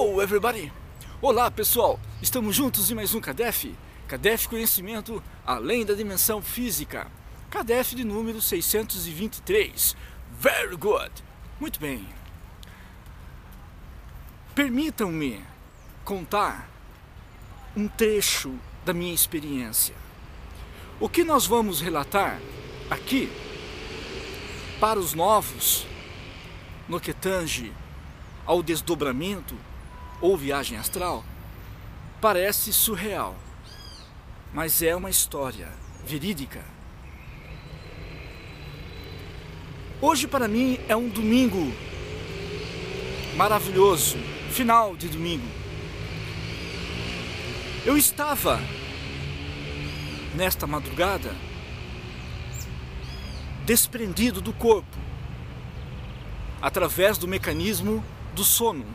Hello, everybody! Olá, pessoal! Estamos juntos em mais um CADEF. CADEF Conhecimento Além da Dimensão Física. CADEF de número 623. Very good! Muito bem. Permitam-me contar um trecho da minha experiência. O que nós vamos relatar aqui, para os novos, no que tange ao desdobramento ou viagem astral, parece surreal, mas é uma história verídica. Hoje para mim é um domingo maravilhoso, final de domingo. Eu estava nesta madrugada desprendido do corpo através do mecanismo do sono.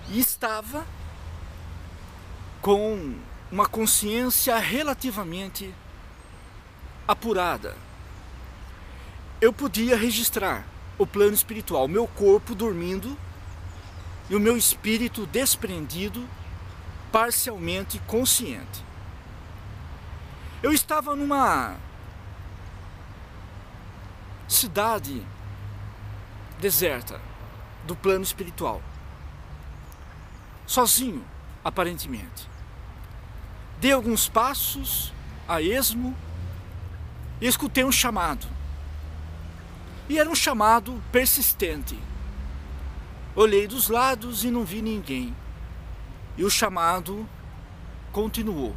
E estava com uma consciência relativamente apurada. Eu podia registrar o plano espiritual, meu corpo dormindo e o meu espírito desprendido, parcialmente consciente. Eu estava numa cidade deserta do plano espiritual, sozinho, aparentemente. Dei alguns passos a esmo e escutei um chamado. E era um chamado persistente. Olhei dos lados e não vi ninguém. E o chamado continuou.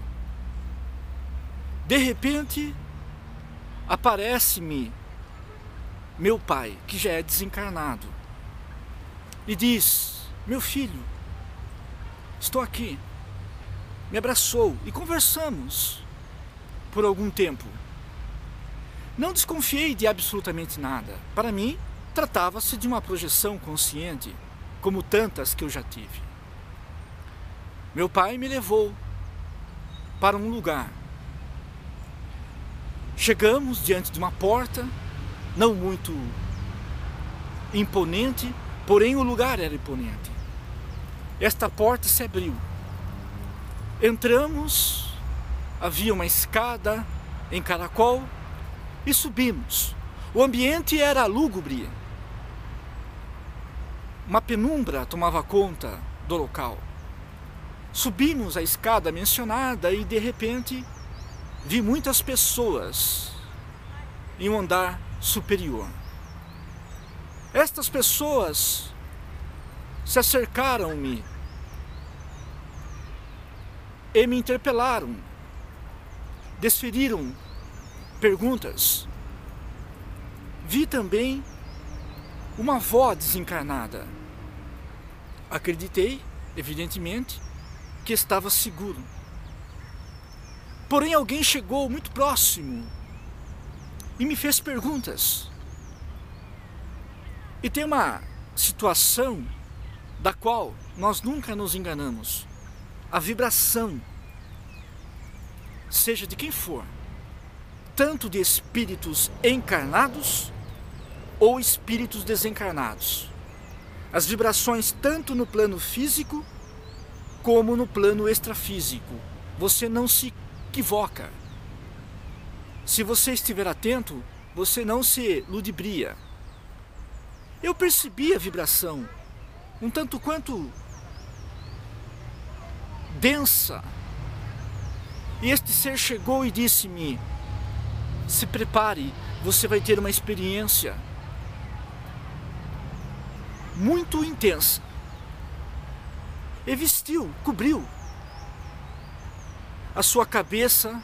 De repente, aparece-me meu pai, que já é desencarnado, e diz: meu filho, estou aqui. Me abraçou e conversamos por algum tempo. Não desconfiei de absolutamente nada. Para mim, tratava-se de uma projeção consciente, como tantas que eu já tive. Meu pai me levou para um lugar. Chegamos diante de uma porta, não muito imponente, porém o lugar era imponente. Esta porta se abriu. Entramos, havia uma escada em caracol e subimos. O ambiente era lúgubre. Uma penumbra tomava conta do local. Subimos a escada mencionada e de repente vi muitas pessoas em um andar superior. Estas pessoas se acercaram-me e me interpelaram, desferiram perguntas. Vi também uma avó desencarnada. Acreditei, evidentemente, que estava seguro. Porém, alguém chegou muito próximo e me fez perguntas. E tem uma situação da qual nós nunca nos enganamos. A vibração, seja de quem for, tanto de espíritos encarnados ou espíritos desencarnados. As vibrações tanto no plano físico como no plano extrafísico. Você não se equivoca. Se você estiver atento, você não se ludibria. Eu percebi a vibração, um tanto quanto densa. E este ser chegou e disse-me: se prepare, você vai ter uma experiência muito intensa. E vestiu, cobriu a sua cabeça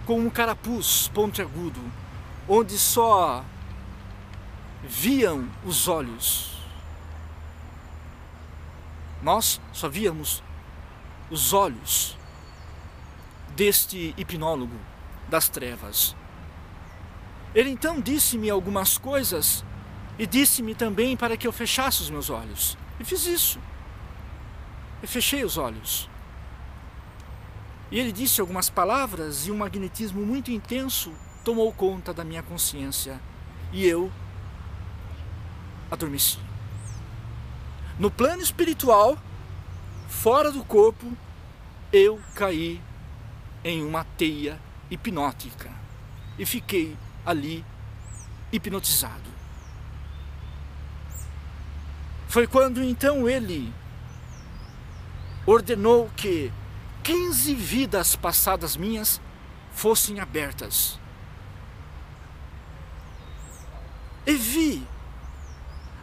com um carapuz pontiagudo, onde só viam os olhos. Nós só víamos os olhos deste hipnólogo das trevas. Ele então disse-me algumas coisas e disse-me também para que eu fechasse os meus olhos. E fiz isso. Eu fechei os olhos. E ele disse algumas palavras e um magnetismo muito intenso tomou conta da minha consciência. E eu adormeci. No plano espiritual, fora do corpo, eu caí em uma teia hipnótica e fiquei ali hipnotizado. Foi quando então ele ordenou que 15 vidas passadas minhas fossem abertas. E vi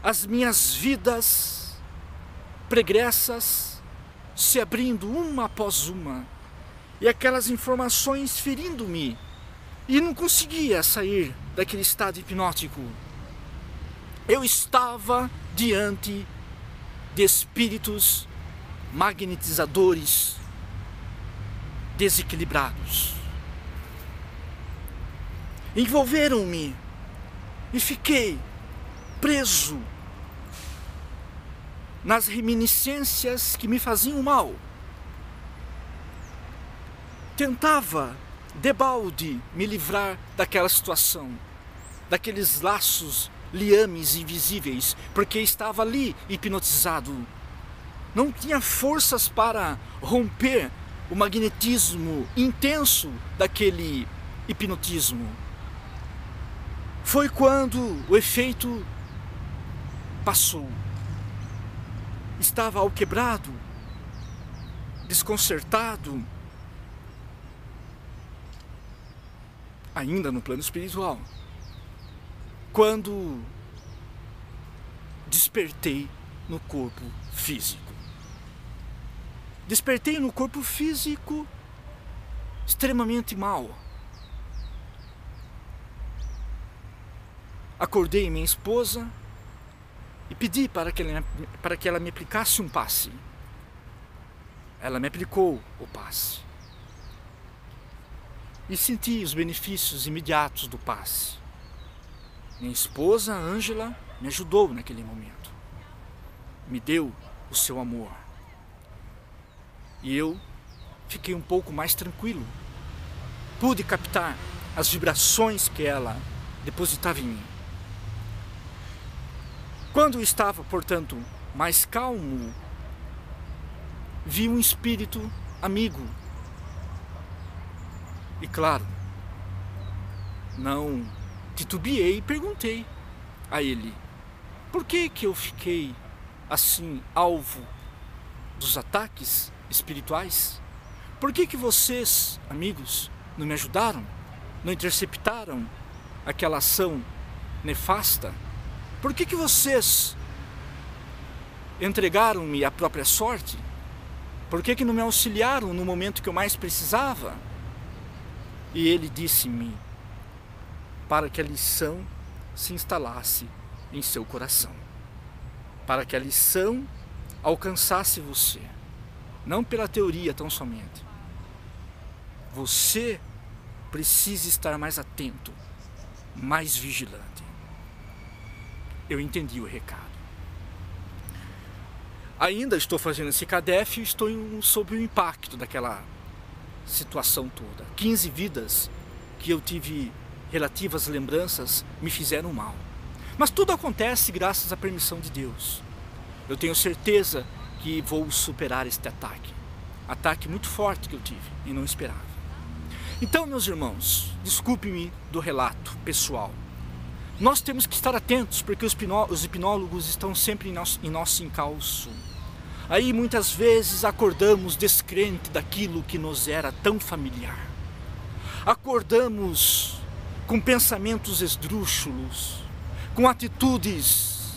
as minhas vidas pregressas se abrindo uma após uma, e aquelas informações ferindo-me, e não conseguia sair daquele estado hipnótico. Eu estava diante de espíritos magnetizadores desequilibrados. Envolveram-me e fiquei preso nas reminiscências que me faziam mal. Tentava, debalde, me livrar daquela situação, daqueles laços, liames invisíveis, porque estava ali hipnotizado. Não tinha forças para romper o magnetismo intenso daquele hipnotismo. Foi quando o efeito passou. Estava alquebrado, desconcertado, ainda no plano espiritual, quando despertei no corpo físico. Despertei no corpo físico extremamente mal. Acordei minha esposa e pedi para que ela me aplicasse um passe. Ela me aplicou o passe. E senti os benefícios imediatos do passe. Minha esposa, Ângela, me ajudou naquele momento. Me deu o seu amor. E eu fiquei um pouco mais tranquilo. Pude captar as vibrações que ela depositava em mim. Quando estava, portanto, mais calmo, vi um espírito amigo. E claro, não titubeei e perguntei a ele: por que eu fiquei assim alvo dos ataques espirituais? Por que vocês, amigos, não me ajudaram? Não interceptaram aquela ação nefasta? Por que vocês entregaram-me à própria sorte? Por que não me auxiliaram no momento que eu mais precisava? E ele disse-me para que a lição se instalasse em seu coração, para que a lição alcançasse você, não pela teoria tão somente. Você precisa estar mais atento, mais vigilante. Eu entendi o recado. Ainda estou fazendo esse CADEF e estou sob o impacto daquela situação toda. 15 vidas que eu tive relativas lembranças me fizeram mal. Mas tudo acontece graças à permissão de Deus. Eu tenho certeza que vou superar este ataque. Ataque muito forte que eu tive e não esperava. Então, meus irmãos, desculpe-me do relato pessoal. Nós temos que estar atentos, porque os hipnólogos estão sempre em nosso encalço. Aí muitas vezes acordamos descrente daquilo que nos era tão familiar. Acordamos com pensamentos esdrúxulos, com atitudes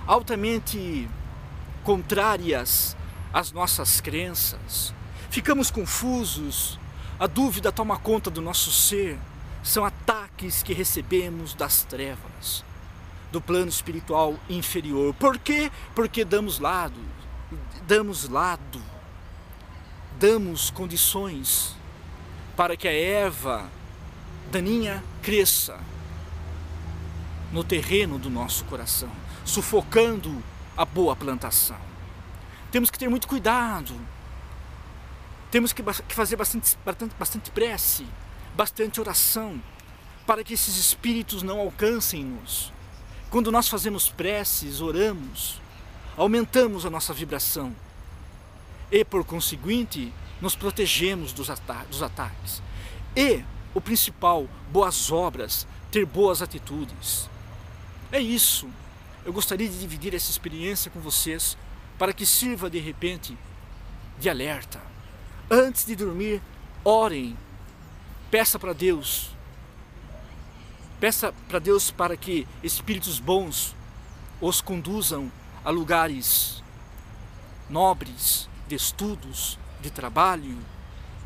altamente contrárias às nossas crenças. Ficamos confusos, a dúvida toma conta do nosso ser. São ataques que recebemos das trevas, do plano espiritual inferior. Por quê? Porque damos condições para que a erva daninha cresça no terreno do nosso coração, sufocando a boa plantação. Temos que ter muito cuidado, temos que fazer bastante prece, bastante oração, para que esses espíritos não alcancem-nos. Quando nós fazemos preces, oramos, aumentamos a nossa vibração e, por conseguinte, nos protegemos dos ataques. E, o principal, boas obras, ter boas atitudes. É isso. Eu gostaria de dividir essa experiência com vocês para que sirva de repente de alerta. Antes de dormir, orem. Peça para Deus para que espíritos bons os conduzam a lugares nobres, de estudos, de trabalho,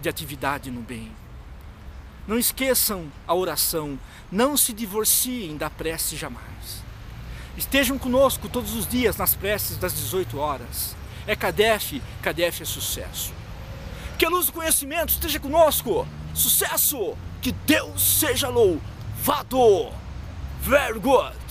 de atividade no bem. Não esqueçam a oração, não se divorciem da prece jamais. Estejam conosco todos os dias nas preces das 18 horas. É Kadef, Kadef é sucesso. Que a luz do conhecimento esteja conosco. Sucesso! Que Deus seja louvado! Very good!